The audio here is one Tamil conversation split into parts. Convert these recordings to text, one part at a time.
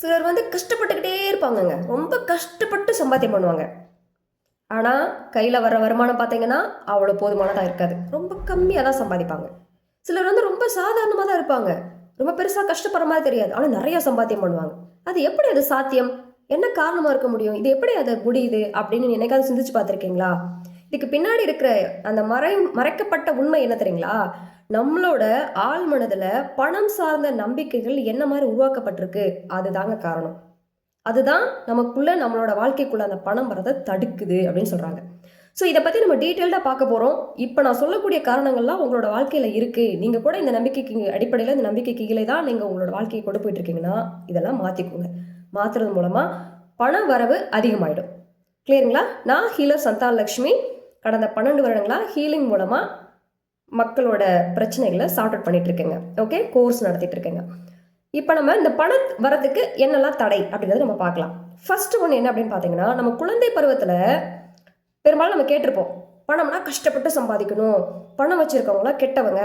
சிலர் வந்து கஷ்டப்பட்டுக்கிட்டே இருப்பாங்கங்க. ரொம்ப கஷ்டப்பட்டு சம்பாத்தியம் பண்ணுவாங்க. ஆனால் கையில் வர வருமானம் பார்த்தீங்கன்னா அவ்வளோ போதுமானதாக இருக்காது. ரொம்ப கம்மியாக தான் சம்பாதிப்பாங்க. சிலர் வந்து ரொம்ப சாதாரணமாக தான் இருப்பாங்க. ரொம்ப பெருசாக கஷ்டப்படுற மாதிரி தெரியாது. ஆனால் நிறைய சம்பாத்தியம் பண்ணுவாங்க. அது எப்படி அது சாத்தியம்? என்ன காரணமாக இருக்க முடியும்? இது எப்படி அது முடியுது அப்படின்னு என்னைக்காவது சிந்திச்சு பார்த்துருக்கீங்களா? இதுக்கு பின்னாடி இருக்கிற அந்த மறைக்கப்பட்ட உண்மை என்ன தெரியுங்களா? நம்மளோட ஆழ் மனதில் பணம் சார்ந்த நம்பிக்கைகள் என்ன மாதிரி உருவாக்கப்பட்டிருக்கு அதுதாங்க காரணம். அதுதான் நமக்குள்ள நம்மளோட வாழ்க்கைக்குள்ள அந்த பணம் வரதை தடுக்குது அப்படின்னு சொல்றாங்க. ஸோ இதை பத்தி நம்ம டீட்டெயில்டாக பார்க்க போறோம். இப்போ நான் சொல்லக்கூடிய காரணங்கள்லாம் உங்களோட வாழ்க்கையில இருக்கு. நீங்க கூட இந்த நம்பிக்கைக்கு அடிப்படையில் இந்த நம்பிக்கைக்கு கீழே தான் நீங்க உங்களோட வாழ்க்கையை கொண்டு போயிட்டு இருக்கீங்கன்னா இதெல்லாம் மாத்திக்கோங்க. மாத்துறது மூலமா பண வரவு அதிகமாயிடும். கிளியருங்களா? நான் ஹீலர் சந்தானலட்சுமி. கடந்த 12 வருடங்களா ஹீலிங் மூலமா மக்களோட பிரச்சனைகளை சார்ட் அவுட் பண்ணிட்டு இருக்கேங்க. ஓகே, கோர்ஸ் நடத்திட்டு இருக்கேங்க. இப்போ நம்ம இந்த பணம் வரதுக்கு என்னெல்லாம் தடை அப்படின்றத நம்ம பார்க்கலாம். ஃபர்ஸ்ட் ஒன்று என்ன அப்படின்னு பார்த்தீங்கன்னா, நம்ம குழந்தை பருவத்தில் பெரும்பாலும் நம்ம கேட்டிருப்போம், பணம்னா கஷ்டப்பட்டு சம்பாதிக்கணும், பணம் வச்சுருக்கவங்களாம் கெட்டவங்க,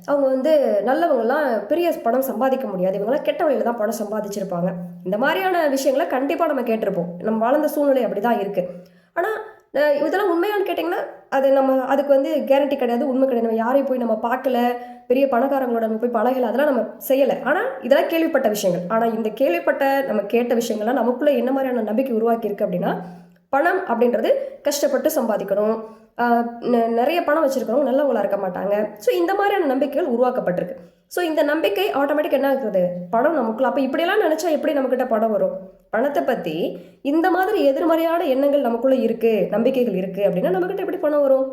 அவங்க வந்து நல்லவங்களாம் பெரிய பணம் சம்பாதிக்க முடியாது, இவங்களாம் கெட்ட வழியில் தான் பணம் சம்பாதிச்சிருப்பாங்க. இந்த மாதிரியான விஷயங்களை கண்டிப்பாக நம்ம கேட்டிருப்போம். நம்ம வாழ்ந்த சூழ்நிலை அப்படி தான் இருக்குது. ஆனால் இதெல்லாம் உண்மையானு கேட்டிங்கன்னா அதுக்கு வந்து கேரண்டி கிடையாது, உண்மை கிடையாது. நம்ம யாரையும் போய் நம்ம பார்க்கல, பெரிய பணக்காரங்களோட நம்ம போய் பழகலை, அதெல்லாம் நம்ம செய்யலை. ஆனால் இதெல்லாம் கேள்விப்பட்ட விஷயங்கள். ஆனால் இந்த நம்ம கேட்ட விஷயங்கள்லாம் நமக்குள்ளே என்ன மாதிரியான நம்பிக்கை உருவாக்கியிருக்கு அப்படின்னா, பணம் அப்படின்றது கஷ்டப்பட்டு சம்பாதிக்கணும், நிறைய பணம் வச்சுருக்கிறவங்க நல்லவங்களா இருக்க மாட்டாங்க. ஸோ இந்த மாதிரியான நம்பிக்கைகள் உருவாக்கப்பட்டிருக்கு. ஸோ இந்த நம்பிக்கை ஆட்டோமேட்டிக் என்ன ஆகுது, பணம் நமக்குள்ள. அப்போ இப்படியெல்லாம் நினச்சா எப்படி நம்மக்கிட்ட பணம் வரும்? பணத்தை பற்றி இந்த மாதிரி எதிர்மறையான எண்ணங்கள் நமக்குள்ளே இருக்குது, நம்பிக்கைகள் இருக்குது அப்படின்னா நம்மக்கிட்ட எப்படி பணம் வரும்?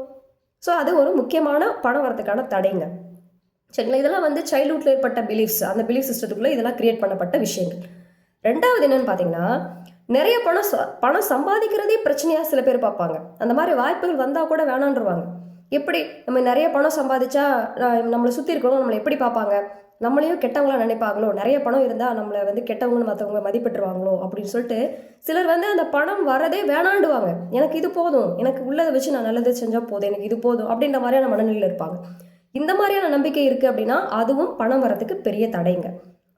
ஸோ அது ஒரு முக்கியமான பணம் வரதுக்கான தடைங்க. சரிங்களா? இதெல்லாம் வந்து சைல்ட்ஹுட்ல ஏற்பட்ட பிலீஃப்ஸ், அந்த பிலீஃப் சிஸ்டத்துக்குள்ளே இதெல்லாம் கிரியேட் பண்ணப்பட்ட விஷயங்கள். ரெண்டாவது என்னன்னு பார்த்தீங்கன்னா, நிறைய பணம் சம்பாதிக்கிறதே பிரச்சனையாக சில பேர் பார்ப்பாங்க. அந்த மாதிரி வாய்ப்புகள் வந்தால் கூட வேணான்றுவாங்க. எப்படி நம்ம நிறைய பணம் சம்பாதிச்சா நம்மளை சுற்றி இருக்கணும், நம்மளை எப்படி பார்ப்பாங்க, நம்மளையும் கெட்டவங்களா நினைப்பாங்களோ, நிறைய பணம் இருந்தால் நம்மளை வந்து கெட்டவங்கன்னு மற்றவங்க மதிப்பிட்டுருவாங்களோ அப்படின்னு சொல்லிட்டு சிலர் வந்து அந்த பணம் வரதே வேணாண்டுவாங்க. எனக்கு இது போதும், எனக்கு உள்ளதை வச்சு நான் நல்லது செஞ்சால் போதும், எனக்கு இது போதும் அப்படின்ற மாதிரியான மனநிலையில் இருப்பாங்க. இந்த மாதிரியான நம்பிக்கை இருக்குது அப்படின்னா அதுவும் பணம் வரதுக்கு பெரிய தடைங்க.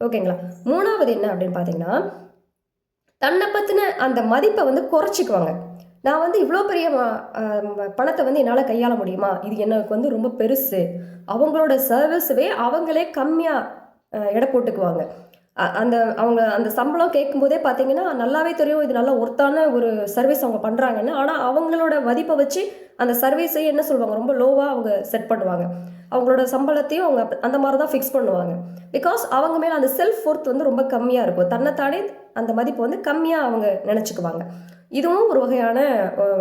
ஓகேங்களா? மூணாவது என்ன அப்படின்னு பார்த்தீங்கன்னா, தன்னை பற்றின அந்த மதிப்பை வந்து குறைச்சிக்குவாங்க. நான் வந்து இவ்வளோ பெரிய பணத்தை வந்து என்னால் கையாள முடியுமா, இது எனக்கு வந்து ரொம்ப பெருசு, அவங்களோட சர்வீஸவே அவங்களே கம்மியாக எடை போட்டுக்குவாங்க. அவங்க அந்த சம்பளம் கேட்கும்போதே பார்த்தீங்கன்னா நல்லாவே தெரியும் இது நல்லா ஒர்த்தான ஒரு சர்வீஸ் அவங்க பண்ணுறாங்கன்னு. ஆனால் அவங்களோட மதிப்பை வச்சு அந்த சர்வீஸையும் என்ன சொல்லுவாங்க, ரொம்ப லோவாக அவங்க செட் பண்ணுவாங்க. அவங்களோட சம்பளத்தையும் அவங்க அந்த மாதிரி தான் ஃபிக்ஸ் பண்ணுவாங்க. பிகாஸ் அவங்க மேலே அந்த செல்ஃப் ஒர்த் வந்து ரொம்ப கம்மியாக இருக்கும். தன்னைத்தானே அந்த மதிப்பு வந்து கம்மியாக அவங்க நினச்சிக்குவாங்க. இதுவும் ஒரு வகையான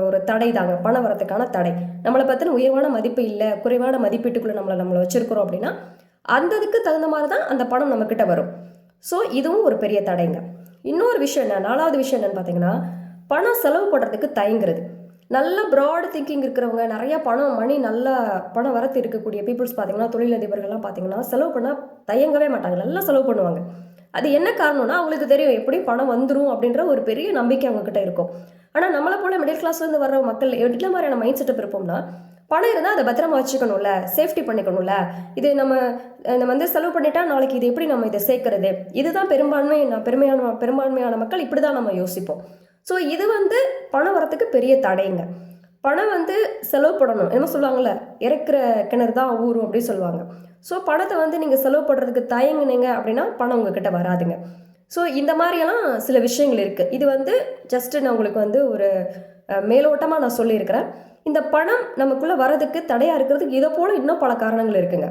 ஒரு தடை தாங்க, பணம் வரத்துக்கான தடை. நம்மளை பற்றின உயர்வான மதிப்பு இல்லை, குறைவான மதிப்பீட்டுக்குள்ளே நம்மளை வச்சுருக்கிறோம் அப்படின்னா அந்த இதுக்கு தகுந்த மாதிரி தான் அந்த பணம் நம்மக்கிட்ட வரும். ஸோ இதுவும் ஒரு பெரிய தடைங்க. இன்னொரு விஷயம் என்ன, நாலாவது விஷயம் என்னன்னு பார்த்தீங்கன்னா, பணம் செலவு பண்ணுறதுக்கு தயங்குறது. நல்ல ப்ராட் திங்கிங் இருக்கிறவங்க, நிறைய மணி நல்ல பணம் வரத்து இருக்கக்கூடிய பீப்புள்ஸ் பார்த்தீங்கன்னா, தொழிலதிபர்கள்லாம் பார்த்தீங்கன்னா செலவு பண்ணால் தயங்கவே மாட்டாங்க, நல்லா செலவு பண்ணுவாங்க. அது என்ன காரணம்னா அவங்களுக்கு தெரியும் எப்படி பணம் வந்துடும் அப்படின்ற ஒரு பெரிய நம்பிக்கை அவங்கக்கிட்ட இருக்கும். ஆனால் நம்மளை போல மிடில் கிளாஸ்லேருந்து வர்ற மக்கள் என்ன மாதிரியான மைண்ட் செட்டப் இருப்போம்னா, பணம் இருந்தால் அதை பத்திரமா வச்சுக்கணும்ல, சேஃப்டி பண்ணிக்கணும்ல, இது நம்ம வந்து செலவு பண்ணிட்டா நாளைக்கு இது எப்படி நம்ம இதை சேர்க்கறது, இதுதான் பெரும்பான்மையான மக்கள் இப்படி தான் நம்ம யோசிப்போம். ஸோ இது வந்து பணம் வரத்துக்கு பெரிய தடைங்க. பணம் வந்து செலவு பண்ணணும், என்ன சொல்லுவாங்கள்ல, இறக்குற கிணறு தான் ஊறும் அப்படின்னு சொல்லுவாங்க. ஸோ பணத்தை வந்து நீங்கள் செலவு பண்ணுறதுக்கு தயங்குனீங்க அப்படின்னா பணம் உங்ககிட்ட வராதுங்க. ஸோ இந்த மாதிரியெல்லாம் சில விஷயங்கள் இருக்குது. இது வந்து ஜஸ்ட்டு நான் உங்களுக்கு வந்து ஒரு மேலோட்டமாக நான் சொல்லியிருக்கிறேன். இந்த பணம் நமக்குள்ளே வரதுக்கு தடையாக இருக்கிறதுக்கு இதை போல் இன்னும் பல காரணங்கள் இருக்குங்க.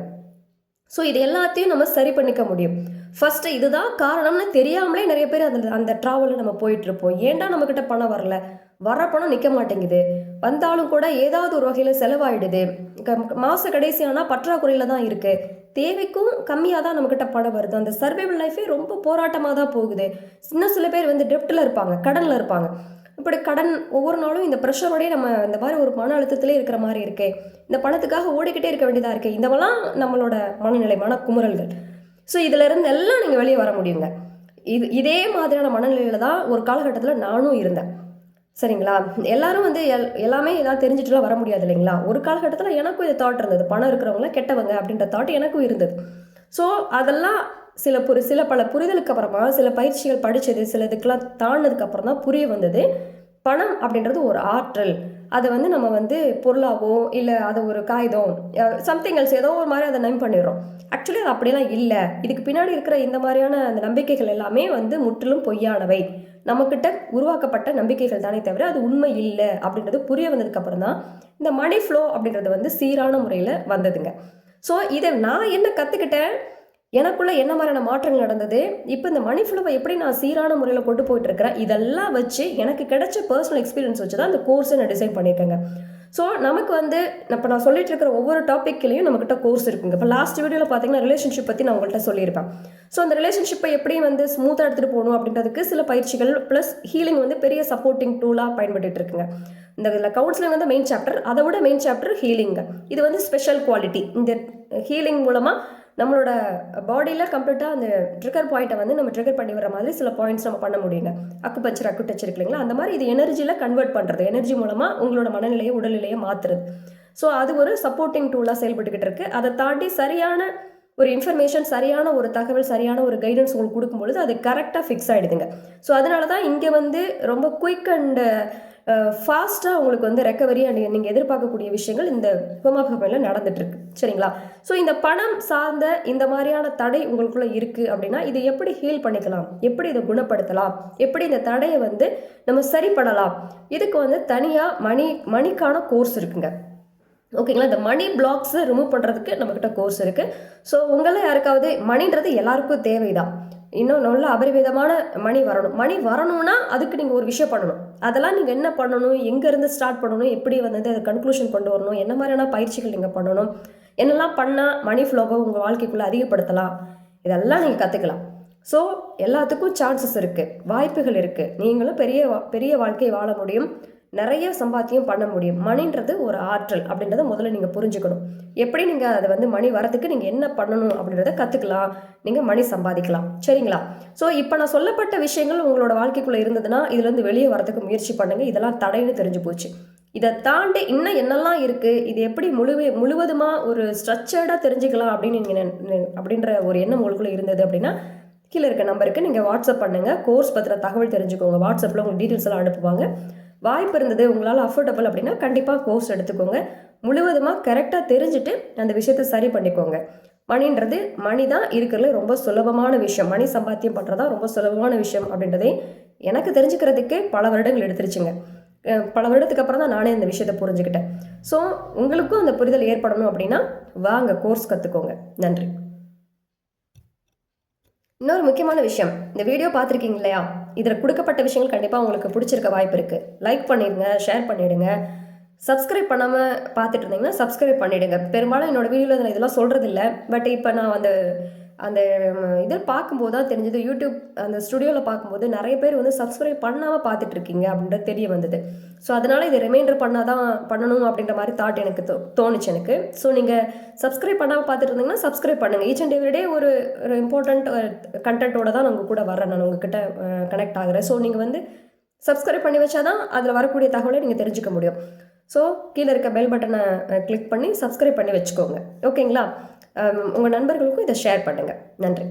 ஸோ இது எல்லாத்தையும் நம்ம சரி பண்ணிக்க முடியும். ஃபஸ்ட்டு இதுதான் காரணம்னு தெரியாமலே நிறைய பேர் அந்த ட்ராவலில் நம்ம போயிட்டுருப்போம். ஏன்டா நம்மக்கிட்ட பணம் வரல, வர பணம் நிற்க மாட்டேங்குது, வந்தாலும் கூட ஏதாவது ஒரு வகையில் செலவாயிடுது, மாத கடைசியானால் பற்றாக்குறையில் தான் இருக்குது, தேவைக்கும் கம்மியாக தான் நம்மக்கிட்ட பணம் வருது, அந்த சர்வைவல் லைஃபே ரொம்ப போராட்டமாக தான் போகுது. இன்னும் சில பேர் வந்து டெப்ட்டில் இருப்பாங்க, கடனில் இருப்பாங்க. இப்படி கடன் ஒவ்வொரு நாளும் இந்த ப்ரெஷரோடய நம்ம இந்த மாதிரி ஒரு மன அழுத்தத்திலே இருக்கிற மாதிரி இருக்கே, இந்த பணத்துக்காக ஓடிக்கிட்டே இருக்க வேண்டியதாக இருக்குது. இதெல்லாம் நம்மளோட மனநிலை, மனக்குமுறல்கள். ஸோ இதிலிருந்து எல்லாம் நீங்கள் வெளியே வர முடியுங்க. இதே மாதிரியான மனநிலையில் தான் ஒரு காலகட்டத்தில் நானும் இருந்தேன். சரிங்களா? எல்லாரும் வந்து எல்லாமே எல்லாம் தெரிஞ்சுட்டுலாம் வர முடியாது இல்லைங்களா? ஒரு காலகட்டத்தில் எனக்கும் இது தாட் இருந்தது, பணம் இருக்கிறவங்களாம் கெட்டவங்க அப்படின்ற தாட் எனக்கும் இருந்தது. ஸோ அதெல்லாம் சில பல புரிதலுக்கு அப்புறமா சில பயிற்சிகள் படித்தது சில இதுக்கெல்லாம் தாண்டினதுக்கு அப்புறம் தான் புரிய வந்தது பணம் அப்படின்றது ஒரு ஆற்றல். அதை வந்து நம்ம வந்து பொருளாவோ இல்லை அதை ஒரு காகிதம் சம்திங் எல்ஸ் ஏதோ ஒரு மாதிரி அதை நம்பி பண்ணிடுறோம். ஆக்சுவலி அது அப்படிலாம் இல்லை. இதுக்கு பின்னாடி இருக்கிற இந்த மாதிரியான அந்த நம்பிக்கைகள் எல்லாமே வந்து முற்றிலும் பொய்யானவை. நம்மக்கிட்ட உருவாக்கப்பட்ட நம்பிக்கைகள் தானே தவிர அது உண்மை இல்லை அப்படின்றது புரிய வந்ததுக்கு அப்புறம் தான் இந்த மணி ஃப்ளோ அப்படின்றது வந்து சீரான முறையில் வந்ததுங்க. ஸோ இதை நான் என்ன கற்றுக்கிட்டேன், எனக்குள்ள என்ன மாதிரியான மாற்றங்கள் நடந்தது, இப்போ இந்த மணி ஃப்ளோவை எப்படி நான் சீரான முறையில் கொண்டு போயிட்டு இருக்கிறேன், இதெல்லாம் வச்சு எனக்கு கிடைச்ச பர்சனல் எக்ஸ்பீரியன்ஸ் வச்சு தான் இந்த கோர்ஸை நான் டிசைன் பண்ணியிருக்கேங்க. ஸோ நமக்கு வந்து இப்போ நான் சொல்லிட்டு இருக்கிற ஒவ்வொரு டாப்பிக்லையும் நம்மக்கிட்ட கோர்ஸ் இருக்குங்க. இப்போ லாஸ்ட் வீடியோவில் பார்த்தீங்கன்னா ரிலேஷன்ஷிப் பற்றி நான் உங்கள்கிட்ட சொல்லியிருப்பேன். ஸோ அந்த ரிலேஷன்ஷிப்பை எப்படி வந்து ஸ்மூத்தாக எடுத்துகிட்டு போகணும் அப்படின்றதுக்கு சில பயிற்சிகள் ப்ளஸ் ஹீலிங் வந்து பெரிய சப்போர்ட்டிங் டூலாக பயன்பட்டு இருக்குங்க. இந்த இதில் கவுன்சிலிங் வந்து மெயின் சாப்டர், அதை விட மெயின் சாப்டர் ஹீலிங். இது வந்து ஸ்பெஷல் குவாலிட்டி. இந்த ஹீலிங் மூலமாக நம்மளோட பாடியில் கம்ப்ளீட்டாக அந்த ட்ரிகர் பாயிண்ட்டை வந்து நம்ம ட்ரிகர் பண்ணி வர மாதிரி சில பாயிண்ட்ஸ் நம்ம பண்ண முடியுங்க. அக்குபஞ்சர் டச் இருக்கு இல்லைங்களா, அந்த மாதிரி இது எனர்ஜியில் கன்வெர்ட் பண்ணுறது, எனர்ஜி மூலமாக உங்களோட மனநிலையை உடல்நிலையை மாற்றுறது. ஸோ அது ஒரு சப்போர்ட்டிங் டூலாக செயல்பட்டுக்கிட்டு இருக்குது. அதை தாண்டி சரியான ஒரு இன்ஃபர்மேஷன், சரியான ஒரு தகவல், சரியான ஒரு கைடன்ஸ் உங்களுக்கு கொடுக்கும்பொழுது அது கரெக்டாக ஃபிக்ஸ் ஆகிடுதுங்க. ஸோ அதனால தான் இங்கே வந்து ரொம்ப குயிக் அண்ட் ஃபாஸ்ட்டாக உங்களுக்கு வந்து ரெக்கவரி அண்ட் நீங்கள் எதிர்பார்க்கக்கூடிய விஷயங்கள் இந்த ஹோம் ஆஃப் ஹெவனில் நடந்துட்டுருக்கு. சரிங்களா? ஸோ இந்த பணம் சார்ந்த இந்த மாதிரியான தடை உங்களுக்குள்ளே இருக்குது அப்படின்னா இதை எப்படி ஹீல் பண்ணிக்கலாம், எப்படி இதை குணப்படுத்தலாம், எப்படி இந்த தடையை வந்து நம்ம சரி பண்ணலாம், இதுக்கு வந்து தனியாக மணிக்கான கோர்ஸ் இருக்குங்க. ஓகேங்களா? இந்த மணி பிளாக்ஸை ரிமூவ் பண்ணுறதுக்கு நம்மக்கிட்ட கோர்ஸ் இருக்குது. ஸோ உங்களை யாருக்காவது மணின்றது எல்லாருக்கும் தேவைதான். இன்னும் நல்ல அபரிவிதமான மணி வரணும்னா அதுக்கு நீங்கள் ஒரு விஷயம் பண்ணணும். அதெல்லாம் நீங்கள் என்ன பண்ணணும், எங்கேருந்து ஸ்டார்ட் பண்ணணும், எப்படி வந்து அதை கன்க்ளூஷன் கொண்டு வரணும், என்ன மாதிரியான பயிற்சிகள் நீங்கள் பண்ணணும், என்னெல்லாம் பண்ணால் மணி ஃப்ளோவை உங்கள் வாழ்க்கைக்குள்ளே அதிகப்படுத்தலாம், இதெல்லாம் நீங்கள் கற்றுக்கலாம். ஸோ எல்லாத்துக்கும் சான்சஸ் இருக்குது, வாய்ப்புகள் இருக்குது. நீங்களும் பெரிய வாழ்க்கையை வாழ முடியும், நிறைய சம்பாத்தியம் பண்ண முடியும். மணின்றது ஒரு ஆற்றல் அப்படின்றத முதல்ல நீங்கள் புரிஞ்சுக்கணும். எப்படி நீங்கள் அதை வந்து மணி வரத்துக்கு நீங்கள் என்ன பண்ணணும் அப்படின்றத கற்றுக்கலாம், நீங்கள் மணி சம்பாதிக்கலாம். சரிங்களா? ஸோ இப்போ நான் சொல்லப்பட்ட விஷயங்கள் உங்களோட வாழ்க்கைக்குள்ளே இருந்ததுன்னா இதுலேருந்து வெளியே வரதுக்கு முயற்சி பண்ணுங்கள். இதெல்லாம் தடைன்னு தெரிஞ்சு போச்சு. இதை தாண்டி இன்னும் என்னெல்லாம் இருக்குது, இது எப்படி முழுவதுமாக ஒரு ஸ்ட்ரக்சர்டாக தெரிஞ்சுக்கலாம் அப்படின்ற ஒரு எண்ணம் உங்களுக்குள்ளே இருந்தது அப்படின்னா கீழே இருக்க நம்பருக்கு நீங்கள் வாட்ஸ்அப் பண்ணுங்கள். கோர்ஸ் பற்றின தகவல் தெரிஞ்சுக்கோங்க. வாட்ஸ்அப்பில் உங்களுக்கு டீட்டெயில்ஸ் எல்லாம் அனுப்புவாங்க. வாய்ப்பு இருந்தது, உங்களால் அஃபோர்டபுள் அப்படின்னா கண்டிப்பாக கோர்ஸ் எடுத்துக்கோங்க. முழுவதுமாக கரெக்டாக தெரிஞ்சுட்டு அந்த விஷயத்தை சரி பண்ணிக்கோங்க. மணி தான் இருக்கிறதுல ரொம்ப சுலபமான விஷயம். மணி சம்பாத்தியம் பண்ணுறதா ரொம்ப சுலபமான விஷயம் அப்படின்றதே எனக்கு தெரிஞ்சுக்கிறதுக்கே பல வருடங்கள் எடுத்துருச்சுங்க. பல வருடத்துக்கு அப்புறம் தான் நானே இந்த விஷயத்தை புரிஞ்சுக்கிட்டேன். ஸோ உங்களுக்கும் அந்த புரிதல் ஏற்படணும் அப்படின்னா வாங்க கோர்ஸ் கற்றுக்கோங்க. நன்றி. இன்னொரு முக்கியமான விஷயம், இந்த வீடியோ பார்த்துருக்கீங்க இல்லையா, இதில் கொடுக்கப்பட்ட விஷயங்கள் கண்டிப்பாக உங்களுக்கு பிடிச்சிருக்க வாய்ப்பு இருக்குது. லைக் பண்ணிடுங்க, ஷேர் பண்ணிவிடுங்க. சப்ஸ்கிரைப் பண்ணாமல் பார்த்துட்டு இருந்தீங்கன்னா சப்ஸ்கிரைப் பண்ணிவிடுங்க. பெரும்பாலும் என்னோடய வீடியோவில் நான் இதெல்லாம் சொல்கிறது இல்லை. பட் இப்போ நான் அந்த இதில் பார்க்கும்போது தான் தெரிஞ்சது, யூடியூப் அந்த ஸ்டுடியோவில் பார்க்கும்போது நிறைய பேர் வந்து சப்ஸ்கிரைப் பண்ணாமல் பார்த்துட்ருக்கீங்க அப்படின்றது தெரிய வந்தது. ஸோ அதனால் இதை ரிமைண்டர் பண்ணணும் அப்படின்ற மாதிரி தாட் எனக்கு தோணுச்சு எனக்கு. ஸோ நீங்கள் சப்ஸ்கிரைப் பண்ணாமல் பார்த்துட்டு இருந்தீங்கன்னா சப்ஸ்கிரைப் பண்ணுங்கள். ஈச் அண்ட் எவ்ரிடே ஒரு இம்பார்ட்டண்ட் கண்டென்ட்டோட தான் நான் கூட வரேன், நான் உங்ககிட்ட கனெக்ட் ஆகிறேன். ஸோ நீங்கள் வந்து சப்ஸ்கிரைப் பண்ணி வச்சா தான் அதில் வரக்கூடிய தகவலை நீங்கள் தெரிஞ்சுக்க முடியும். ஸோ கீழே இருக்க பெல் பட்டனை கிளிக் பண்ணி சப்ஸ்கிரைப் பண்ணி வச்சுக்கோங்க. ஓகேங்களா? உங்கள் நண்பர்களுக்கும் இதை ஷேர் பண்ணுங்கள். நன்றி.